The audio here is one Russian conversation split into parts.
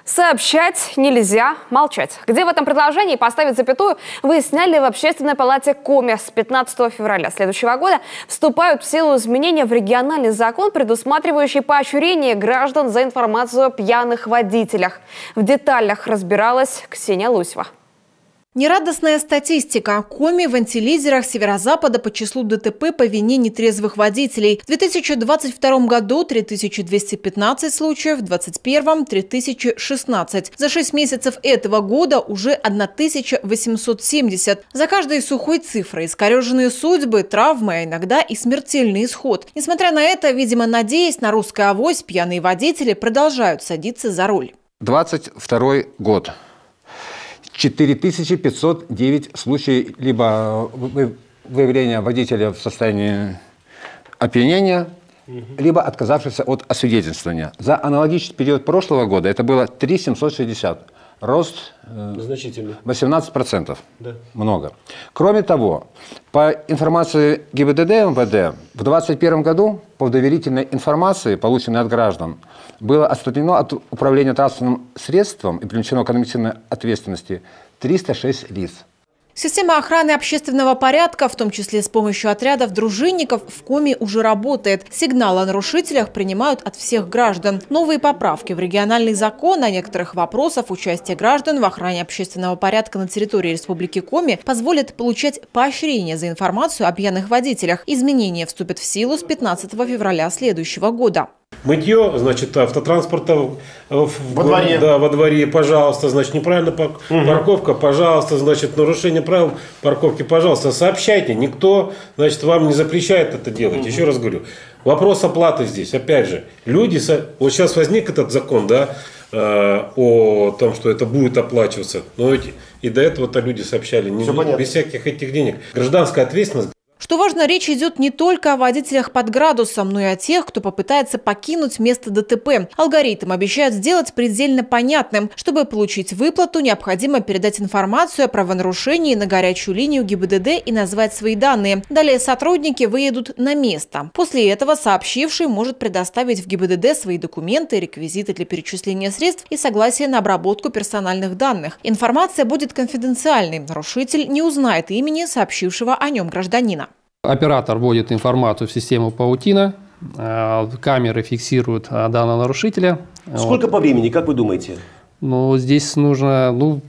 Сообщать нельзя молчать. Где в этом предложении поставить запятую, выясняли в Общественной палате Коми. С 15 февраля следующего года вступают в силу изменения в региональный закон, предусматривающий поощрение граждан за информацию о пьяных водителях. В деталях разбиралась Ксения Лосева. Нерадостная статистика. Коми в антилидерах Северо-Запада по числу ДТП по вине нетрезвых водителей. В 2022 году 3215 случаев, в 2021 – 3016. За 6 месяцев этого года уже 1870. За каждой сухой цифрой искореженные судьбы, травмы, а иногда и смертельный исход. Несмотря на это, видимо, надеясь на русскую авось, пьяные водители продолжают садиться за руль. 22 год. 4509 случаев либо выявления водителя в состоянии опьянения, либо отказавшихся от освидетельствования. За аналогичный период прошлого года это было 3760. Рост значительный. 18%. Да. Много. Кроме того, по информации ГИБДД МВД, в 2021 году по доверительной информации, полученной от граждан, было отстранено от управления транспортным средством и привлечено к административной ответственности 306 лиц. Система охраны общественного порядка, в том числе с помощью отрядов дружинников, в Коми уже работает. Сигналы о нарушителях принимают от всех граждан. Новые поправки в региональный закон о некоторых вопросах участия граждан в охране общественного порядка на территории Республики Коми позволят получать поощрение за информацию о пьяных водителях. Изменения вступят в силу с 15 февраля следующего года. Мытье, значит, автотранспорта во дворе. Да, во дворе, пожалуйста, значит, неправильно парковка, пожалуйста, значит, нарушение правил парковки, пожалуйста, сообщайте, никто, значит, вам не запрещает это делать. Еще раз говорю, вопрос оплаты здесь, опять же, люди, вот сейчас возник этот закон, да, о том, что это будет оплачиваться, но ведь и до этого-то люди сообщали, без всяких этих денег. Гражданская ответственность. Что важно, речь идет не только о водителях под градусом, но и о тех, кто попытается покинуть место ДТП. Алгоритм обещают сделать предельно понятным. Чтобы получить выплату, необходимо передать информацию о правонарушении на горячую линию ГИБДД и назвать свои данные. Далее сотрудники выедут на место. После этого сообщивший может предоставить в ГИБДД свои документы, реквизиты для перечисления средств и согласие на обработку персональных данных. Информация будет конфиденциальной. Нарушитель не узнает имени сообщившего о нем гражданина. Оператор вводит информацию в систему паутина, камеры фиксируют данного нарушителя. Сколько по времени, как вы думаете? Ну, здесь нужно,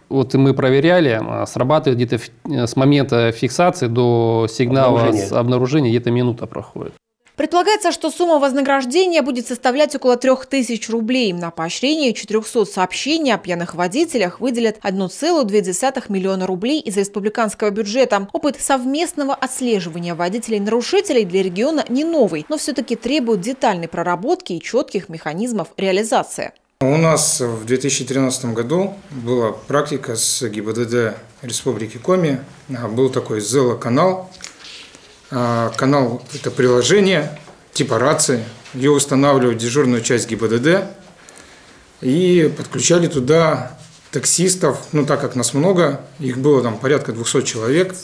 вот мы проверяли, срабатывает где-то с момента фиксации до сигнала обнаружения где-то минута проходит. Предполагается, что сумма вознаграждения будет составлять около 3000 рублей. На поощрение 400 сообщений о пьяных водителях выделят 1,2 миллиона рублей из республиканского бюджета. Опыт совместного отслеживания водителей-нарушителей для региона не новый, но все-таки требует детальной проработки и четких механизмов реализации. У нас в 2013 году была практика с ГИБДД Республики Коми. Был такой ЗЭЛО-канал. Канал – это приложение типа рации. Ее устанавливают в дежурную часть ГИБДД и подключали туда таксистов. Так как нас много, их было там порядка 200 человек,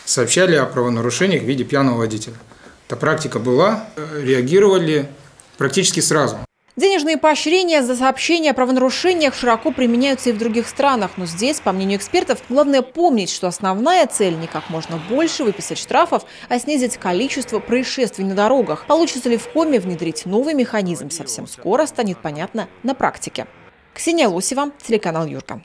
сообщали о правонарушениях в виде пьяного водителя. Эта практика была, реагировали практически сразу. Денежные поощрения за сообщения о правонарушениях широко применяются и в других странах. Но здесь, по мнению экспертов, главное помнить, что основная цель – не как можно больше выписать штрафов, а снизить количество происшествий на дорогах. Получится ли в Коми внедрить новый механизм, совсем скоро станет понятно на практике. Ксения Лосева, телеканал Юрка.